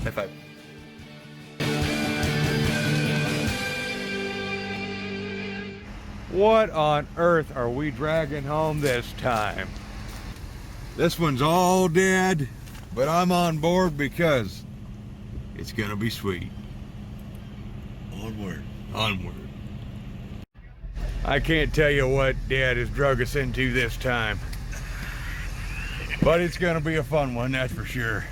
High five. What on earth are we dragging home this time? This one's all dead, but I'm on board because it's gonna be sweet. Onward. Onward. I can't tell you what Dad has drug us into this time, but it's gonna be a fun one, that's for sure.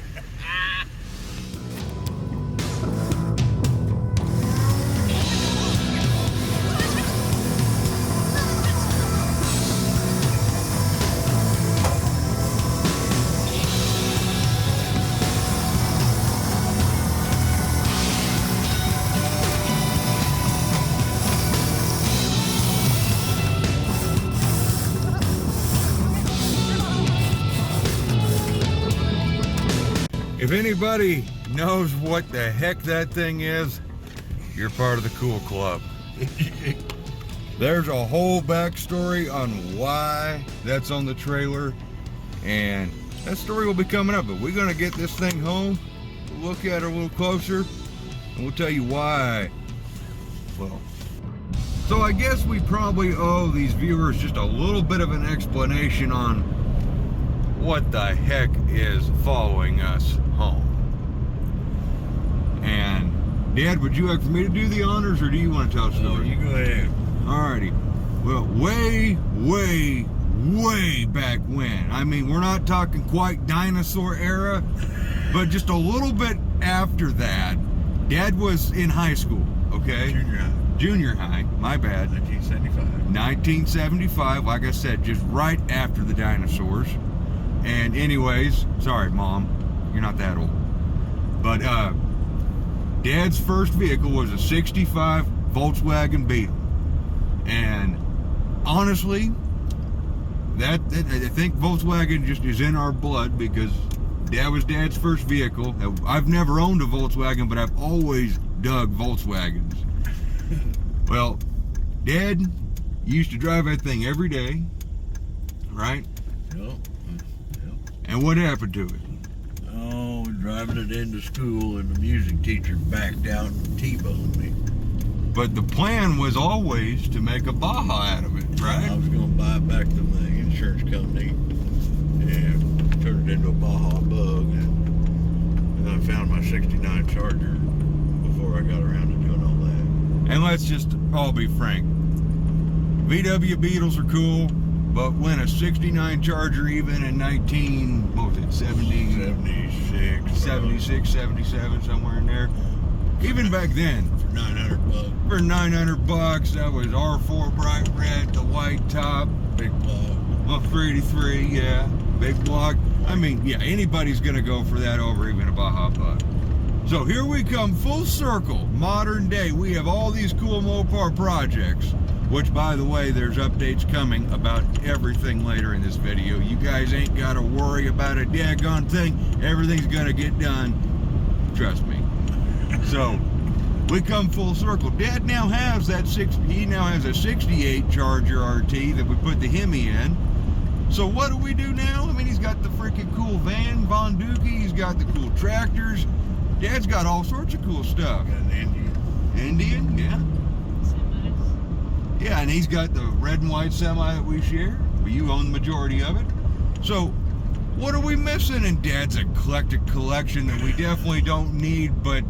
If anybody knows what the heck that thing is, you're part of the cool club. There's a whole backstory on why that's on the trailer, and that story will be coming up, but we're gonna get this thing home, we'll look at it a little closer, and we'll tell you why. Well, so I guess we probably owe these viewers just a little bit of an explanation on what the heck is following us home. And Dad, would you like for me to do the honors, or do you want to tell us? No, you go ahead. Alrighty. Well, way back when. I mean, we're not talking quite dinosaur era, but just a little bit after that. Dad was in high school, okay? Junior high. Junior high, my bad. 1975. 1975, like I said, just right after the dinosaurs. And anyways, sorry Mom, you're not that old. But Dad's first vehicle was a 65 Volkswagen Beetle. And honestly, I think Volkswagen just is in our blood, because that was Dad's first vehicle. I've never owned a Volkswagen, but I've always dug Volkswagens. Well, Dad used to drive that thing every day, right? Yep. And what happened to it? Oh, driving it into school, and the music teacher backed out and T-boned me. But the plan was always to make a Baja out of it, right? I was going to buy it back from the insurance company and turn it into a Baja Bug, and I found my 69 Charger before I got around to doing all that. And let's just all be frank. VW Beetles are cool, but when a 69 Charger, even in 76, 77, somewhere in there, even back then, For 900 bucks. for 900 bucks, that was R4 bright red, the white top, Big block. 383, yeah, big block. I mean, yeah, anybody's gonna go for that over even a Baja Bug. So here we come full circle, modern day. We have all these cool Mopar projects, which, by the way, there's updates coming about everything later in this video. You guys ain't gotta worry about a daggone thing. Everything's gonna get done, trust me. So we come full circle. Dad now has that he now has a 68 Charger RT that we put the Hemi in. So what do we do now? I mean, he's got the freaking cool van, Von Dookie. He's got the cool tractors. Dad's got all sorts of cool stuff. Got an Indian. Yeah. Yeah, and he's got the red and white semi that we share. You own the majority of it. So what are we missing in Dad's eclectic collection that we definitely don't need, but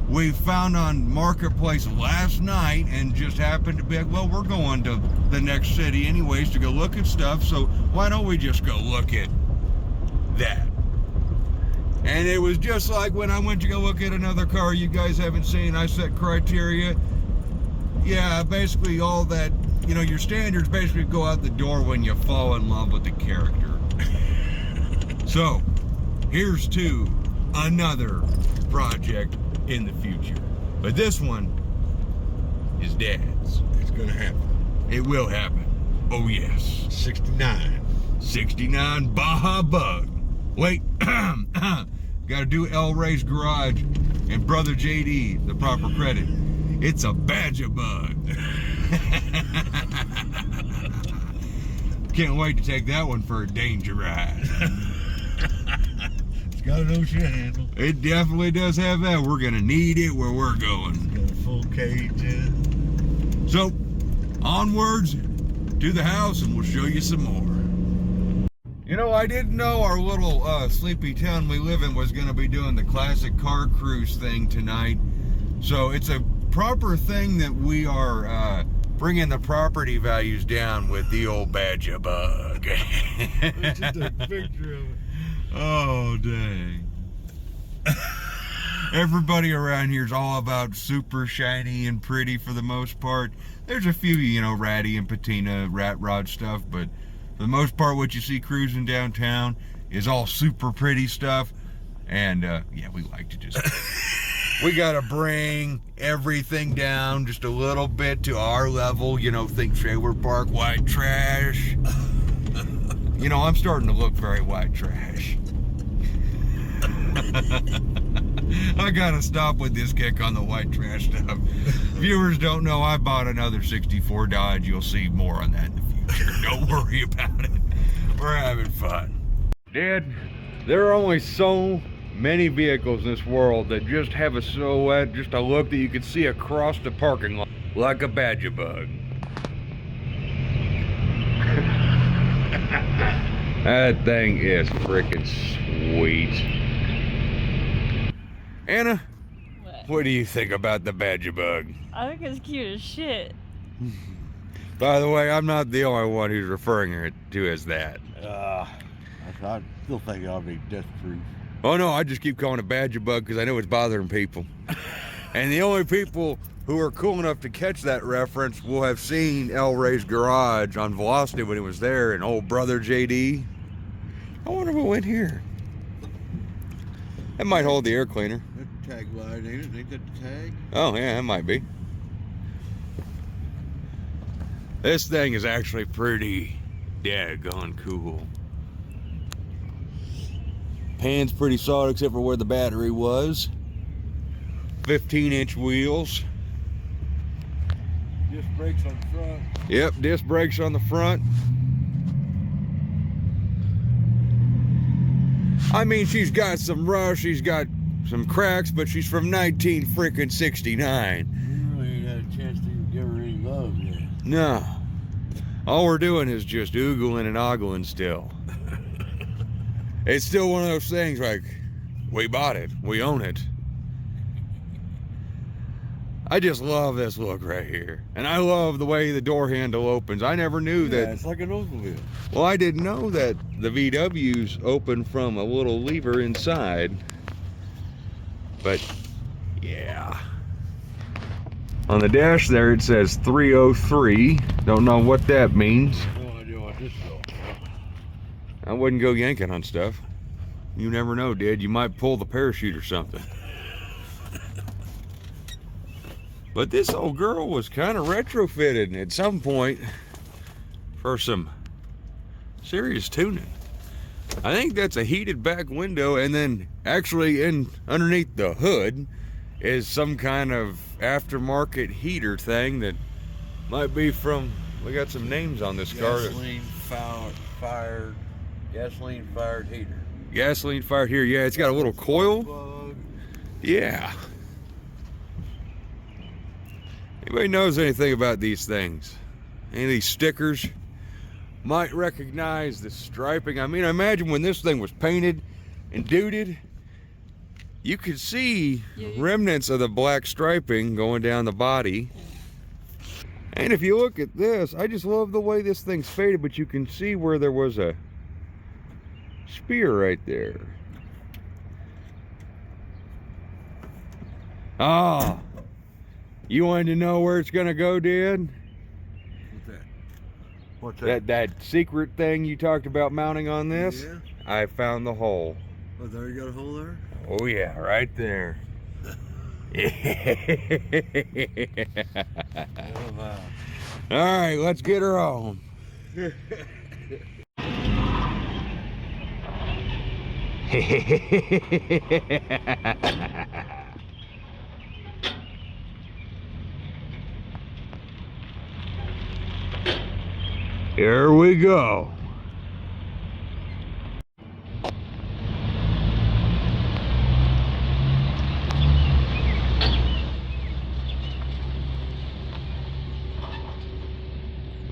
we found on Marketplace last night and just happened to be like, well, we're going to the next city anyways to go look at stuff, so why don't we just go look at that? And it was just like when I went to go look at another car you guys haven't seen. I set criteria. Yeah, basically all that, you know, your standards basically go out the door when you fall in love with the character. So, here's to another project in the future. But this one is Dad's. It's gonna happen. It will happen. Oh yes. 69. 69 Baja Bug. Wait, gotta do El Ray's Garage and Brother JD the proper credit. It's a Badger Bug. Can't wait to take that one for a danger ride. It's got an ocean handle. It definitely does have that. We're gonna need it where we're going. Got a full cage in it. So, onwards to the house, and we'll show you some more. You know, I didn't know our little sleepy town we live in was gonna be doing the classic car cruise thing tonight. So it's a proper thing that we are bringing the property values down with the old Baja bug. I just took a picture of it. Oh, dang. Everybody around here is all about super shiny and pretty for the most part. There's a few, you know, ratty and patina, rat rod stuff, but for the most part, what you see cruising downtown is all super pretty stuff. And, yeah, we like to just... We gotta bring everything down just a little bit to our level. You know, think trailer park white trash. You know, I'm starting to look very white trash. I gotta stop with this kick on the white trash stuff. Viewers don't know I bought another 64 Dodge. You'll see more on that in the future. Don't worry about it. We're having fun. Dad, there are only so many vehicles in this world that just have a silhouette, just a look that you can see across the parking lot, like a Baja bug. That thing is freaking sweet. Anna, what do you think about the Baja bug? I think it's cute as shit. By the way, I'm not the only one who's referring it to as that. I still think I'll be death proof. Oh no, I just keep calling it Baja bug because I know it's bothering people. And the only people who are cool enough to catch that reference will have seen El Ray's garage on Velocity when he was there, and old brother JD. I wonder what went here. That might hold the air cleaner. That tag light, ain't it? Ain't that the tag? Oh yeah, that might be. This thing is actually pretty daggone cool. Pan's pretty solid except for where the battery was. 15-inch wheels. Disc brakes on the front. Yep, disc brakes on the front. I mean, she's got some rust, she's got some cracks, but she's from 1969. You really ain't had a chance to even give her any love yet. No. All we're doing is just oogling and ogling still. It's still one of those things like, we bought it, we own it. I just love this look right here. And I love the way the door handle opens. I never knew that. It's like an Oldsmobile. Well, I didn't know that the VWs open from a little lever inside. But, yeah. On the dash there it says 303. Don't know what that means. No idea what this is. I wouldn't go yanking on stuff. You never know, Dad. You might pull the parachute or something. But this old girl was kind of retrofitted at some point for some serious tuning. I think that's a heated back window, and then actually underneath the hood is some kind of aftermarket heater thing that might be from, we got some names on this car. Gasoline fired heater. Gasoline fired here. Yeah, it's got a little coil. Bug. Yeah. Anybody knows anything about these things? Any of these stickers? Might recognize the striping. I mean, I imagine when this thing was painted and duded, you could see remnants of the black striping going down the body. And if you look at this, I just love the way this thing's faded, but you can see where there was a spear right there. Ah, you wanted to know where it's gonna go, Dad? What's that? What's that? That secret thing you talked about mounting on this? Yeah. I found the hole. Oh, there you got a hole there? Oh yeah, right there. Oh, wow. All right, let's get her on. Here we go.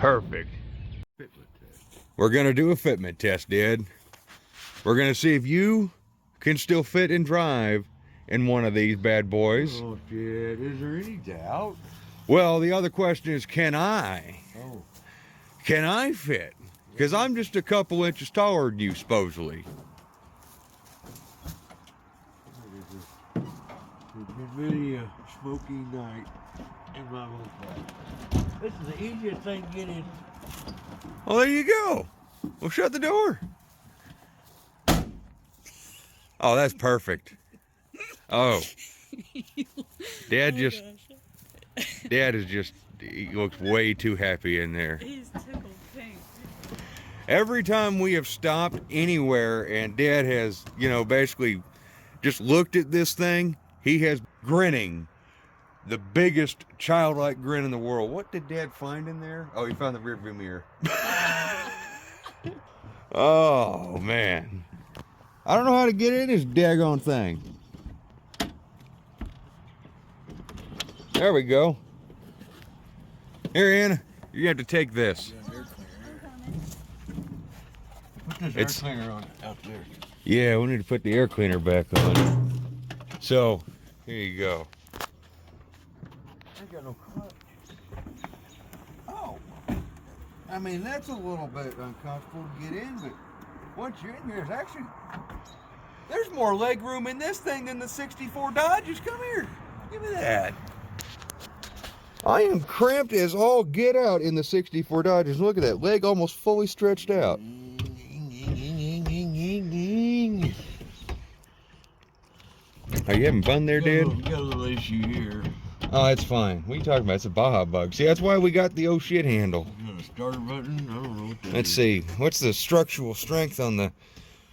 Perfect. We're gonna do a fitment test, Dad. We're gonna see if you can still fit and drive in one of these bad boys. Oh, shit. Is there any doubt? Well, the other question is, can I? Oh. Can I fit? Because I'm just a couple inches taller than you, supposedly. It's been really a smoky night in my Mopar. This is the easiest thing to get in. Well, there you go. Well, shut the door. Oh, that's perfect. Oh. Dad just... Dad is just... He looks way too happy in there. He's tickled pink. Every time we have stopped anywhere and Dad has, you know, basically just looked at this thing, he has grinning. The biggest childlike grin in the world. What did Dad find in there? Oh, he found the rearview mirror. Oh, man. I don't know how to get in this daggone thing. There we go. Here, Anna, you have to take this. Put this air cleaner on out there. Yeah, we need to put the air cleaner back on. So, here you go. I ain't got no clutch. Oh. I mean, that's a little bit uncomfortable to get in, but once you're in here, There's more leg room in this thing than the 64 Dodges. Come here. Give me that. I am cramped as all get out in the 64 Dodgers. Look at that. Leg almost fully stretched out. Are you having fun there, Dad? We got a little issue here. Oh, it's fine. What are you talking about? It's a Baja bug. See, that's why we got the oh shit handle. You got a starter button? I don't know what that Let's is. see. What's the structural strength on the...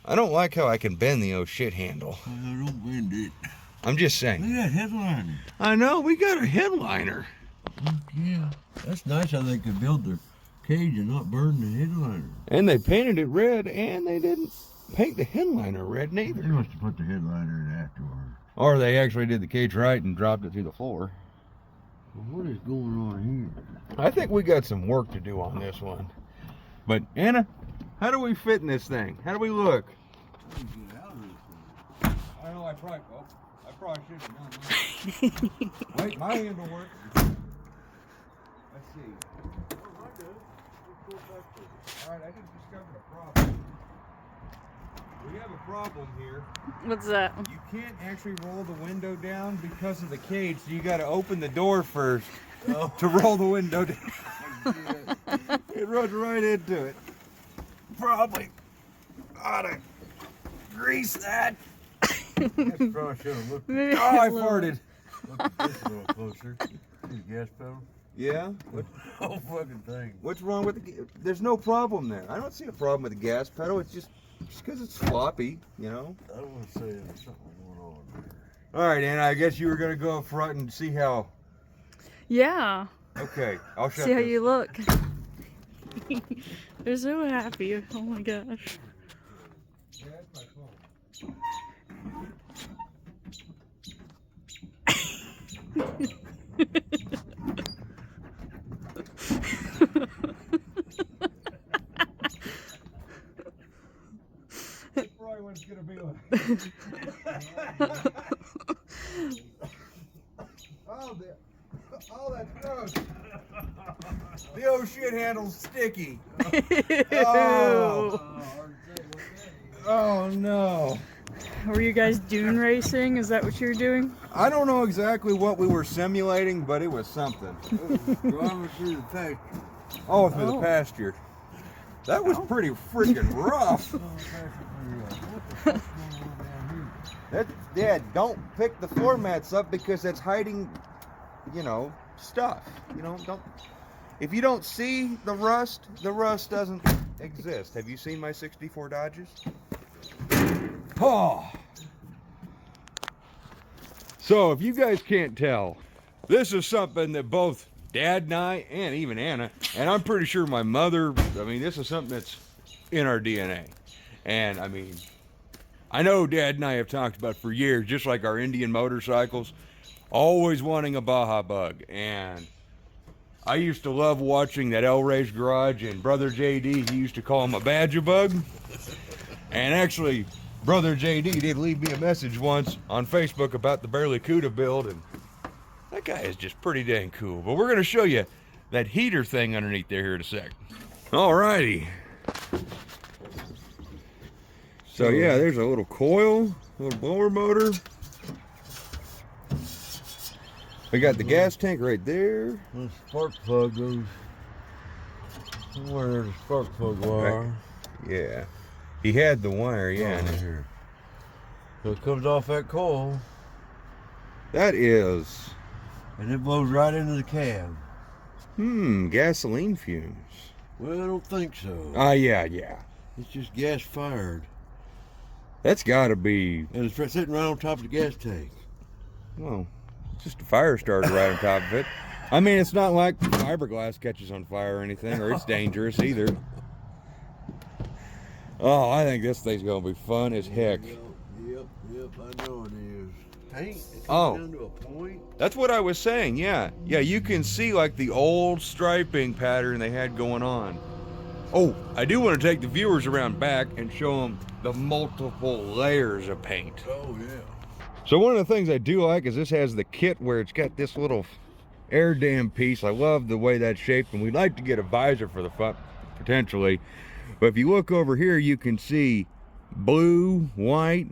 I don't like how I can bend the oh shit handle. I don't bend it. I'm just saying. Look at that headliner. I know, we got a headliner. Yeah. That's nice how they could build their cage and not burn the headliner. And they painted it red, and they didn't paint the headliner red neither. They must have put the headliner in afterward. Or they actually did the cage right and dropped it through the floor. Well, what is going on here? I think we got some work to do on this one. But Anna, how do we fit in this thing? How do we look? How do you get out of this thing? I know I probably should have done that. Wait, my handle works. Let's see. Oh, I do. Let's go back to it. All right, I just discovered a problem. We have a problem here. What's that? You can't actually roll the window down because of the cage, so you got to open the door first to roll the window down. It runs right into it. Probably ought to grease that. That's probably should have looked Maybe Oh, I a little- farted. at this a little closer. See the gas pedal? Yeah? The whole fucking thing. What's wrong with the... There's no problem there. I don't see a problem with the gas pedal. It's just because it's floppy, you know? I don't want to say there's something going on there. All right, Anna, I guess you were going to go up front and see how... Yeah. Okay, I'll shut See how this. you look. They're so happy. Oh my gosh. Yeah, that's my phone. That's probably what it's gonna be like. Oh, that's gross. The oh shit handle's sticky. Oh. Oh no. Were you guys dune racing? Is that what you were doing? I don't know exactly what we were simulating, but it was something. Driving through the pasture. Oh, through the Oh. pasture. That was pretty freaking rough. That, Dad, don't pick the floor mats up because that's hiding, you know, stuff. You know, don't. If you don't see the rust doesn't exist. Have you seen my 64 Dodges? Oh. So if you guys can't tell, this is something that both Dad and I, and even Anna, and I'm pretty sure my mother, I mean, this is something that's in our DNA. And I mean, I know Dad and I have talked about for years, just like our Indian motorcycles, always wanting a Baja bug. And I used to love watching that El-Ray's Garage, and Brother JD, he used to call him a badger bug. And actually, Brother JD did leave me a message once on Facebook about the Barracuda build, and that guy is just pretty dang cool. But we're gonna show you that heater thing underneath there here in a sec. Alrighty. So yeah, there's a little coil, little blower motor. We got the gas tank right there. The spark plug goes where the spark plug wire. Yeah. He had the wire, yeah. Right here. So it comes off that coil. That is. And it blows right into the cab. Gasoline fumes. Well, I don't think so. Yeah. It's just gas fired. That's gotta be. And it's sitting right on top of the gas tank. Well, just a fire starter right on top of it. I mean, it's not like fiberglass catches on fire or anything, or it's dangerous either. Oh, I think this thing's gonna be fun as heck. Yep, I know it is. Paint, it Oh. comes down to a point. That's what I was saying, yeah. Yeah, you can see like the old striping pattern they had going on. Oh, I do want to take the viewers around back and show them the multiple layers of paint. Oh, yeah. So one of the things I do like is this has the kit where it's got this little air dam piece. I love the way that's shaped, and we'd like to get a visor for the front, potentially. But if you look over here, you can see blue, white.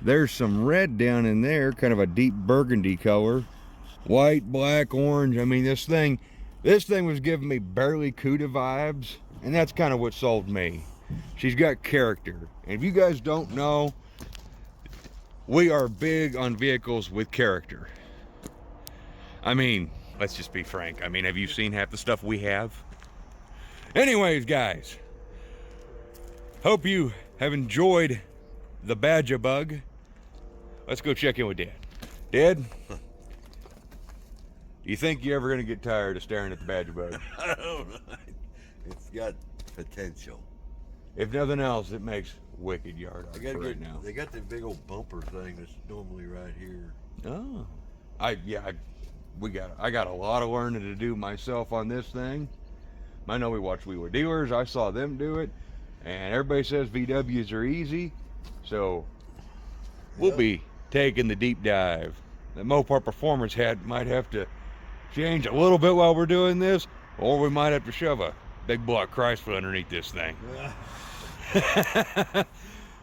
There's some red down in there, kind of a deep burgundy color. White, black, orange. I mean, this thing was giving me Barracuda vibes, and that's kind of what sold me. She's got character. And if you guys don't know, we are big on vehicles with character. I mean, let's just be frank. I mean, have you seen half the stuff we have? Anyways, guys, hope you have enjoyed the Baja bug. Let's go check in with Dad. Dad, do you think you're ever gonna get tired of staring at the Baja bug? I don't know. It's got potential. If nothing else, it makes wicked yard art I gotta right now. They got that big old bumper thing that's normally right here. Oh, I got a lot of learning to do myself on this thing. I know we watched We Were Dealers. I saw them do it, and everybody says VWs are easy, so we'll be taking the deep dive. The Mopar Performance hat might have to change a little bit while we're doing this, or we might have to shove a big block Chrysler underneath this thing.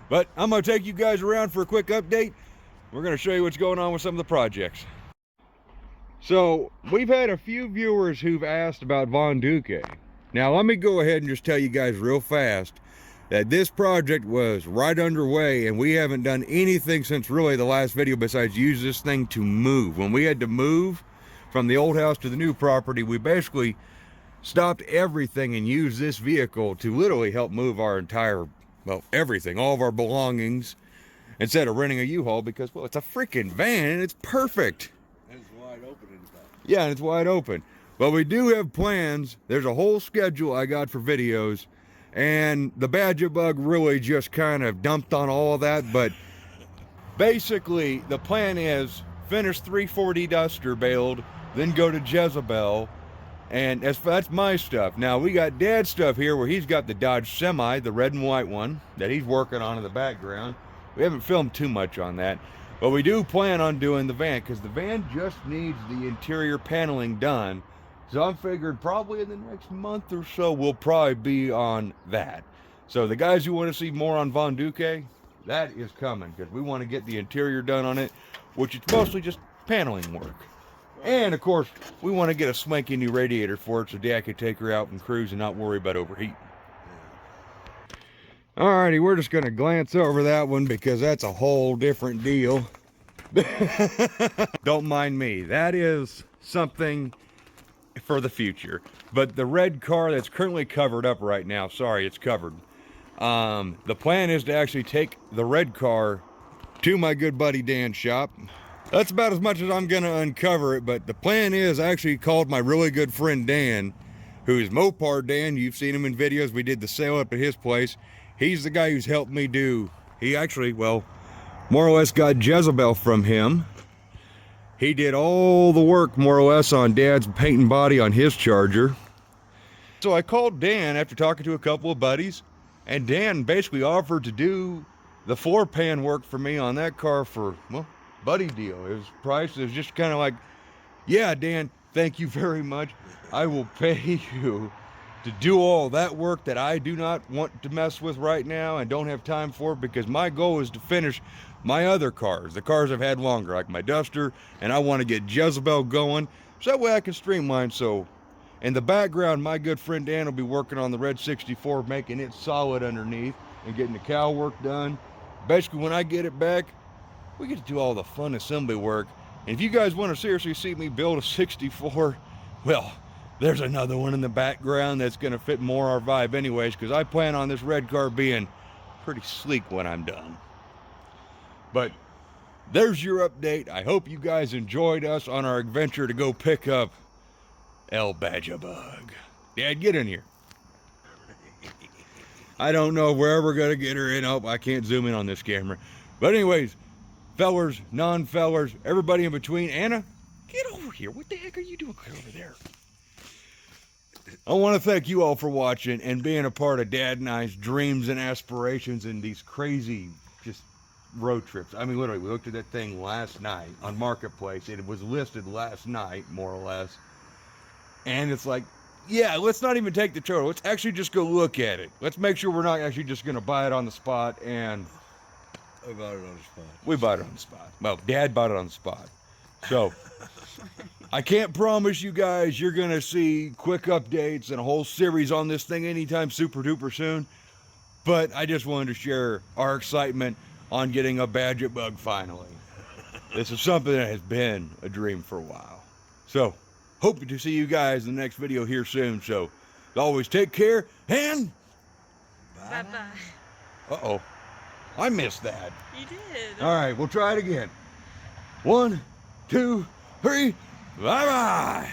But I'm gonna take you guys around for a quick update. We're gonna show you what's going on with some of the projects. So we've had a few viewers who've asked about Von Duque. Now let me go ahead and just tell you guys real fast that this project was right underway, and we haven't done anything since really the last video besides use this thing to move. When we had to move from the old house to the new property, we basically stopped everything and used this vehicle to literally help move our entire, well, everything, all of our belongings, instead of renting a U-Haul, because, well, it's a freaking van and it's perfect. And it's wide open in the back. Yeah, and it's wide open. But we do have plans. There's a whole schedule I got for videos, and the Baja bug really just kind of dumped on all of that. But basically, the plan is finish 340 Duster build, then go to Jezebel, and that's my stuff. Now, we got Dad's stuff here where he's got the Dodge Semi, the red and white one, that he's working on in the background. We haven't filmed too much on that, but we do plan on doing the van, because the van just needs the interior paneling done. So I'm figured probably in the next month or so, we'll probably be on that. So the guys who want to see more on Von Duque, that is coming, because we want to get the interior done on it, which is mostly just paneling work. And of course, we want to get a swanky new radiator for it so Dad can take her out and cruise and not worry about overheat. Alrighty, we're just going to glance over that one because that's a whole different deal. Don't mind me. That is something for the future. But the red car that's currently covered up right now, sorry, it's covered. The plan is to actually take the red car to my good buddy Dan's shop. That's about as much as I'm gonna uncover it, but the plan is I actually called my really good friend Dan, who's Mopar Dan. You've seen him in videos. We did the sale up at his place. He's the guy who's helped me do, he actually, well, more or less got Jezebel from him. He did all the work, more or less, on Dad's paint and body on his Charger. So I called Dan after talking to a couple of buddies, and Dan basically offered to do the floor pan work for me on that car for, well, buddy deal. His price is just kind of like, yeah, Dan, thank you very much. I will pay you to do all that work that I do not want to mess with right now and don't have time for, because my goal is to finish my other cars, the cars I've had longer, like my Duster, and I want to get Jezebel going, so that way I can streamline. So in the background, my good friend Dan will be working on the red 64, making it solid underneath and getting the cowl work done. Basically, when I get it back, we get to do all the fun assembly work. And if you guys want to seriously see me build a 64, well, there's another one in the background that's going to fit more our vibe anyways, because I plan on this red car being pretty sleek when I'm done. But there's your update. I hope you guys enjoyed us on our adventure to go pick up El Bajabug. Dad, get in here. I don't know where we're going to get her in. Oh, I can't zoom in on this camera. But anyways, fellers, non-fellers, everybody in between. Anna, get over here. What the heck are you doing over there? I want to thank you all for watching and being a part of Dad and I's dreams and aspirations in these crazy just road trips. I mean, literally, we looked at that thing last night on Marketplace. It was listed last night, more or less. And it's like, yeah, let's not even take the total. Let's actually just go look at it. Let's make sure we're not actually just going to buy it on the spot. And I bought it on the spot. we bought it on the spot. Well, Dad bought it on the spot. So I can't promise you guys you're going to see quick updates and a whole series on this thing anytime super duper soon. But I just wanted to share our excitement on getting a Badger Bug finally. This is something that has been a dream for a while. So hope to see you guys in the next video here soon. So as always, take care and Bye-bye. uh-oh, I missed that. You did. All right, we'll try it again. 1, 2, 3, bye-bye.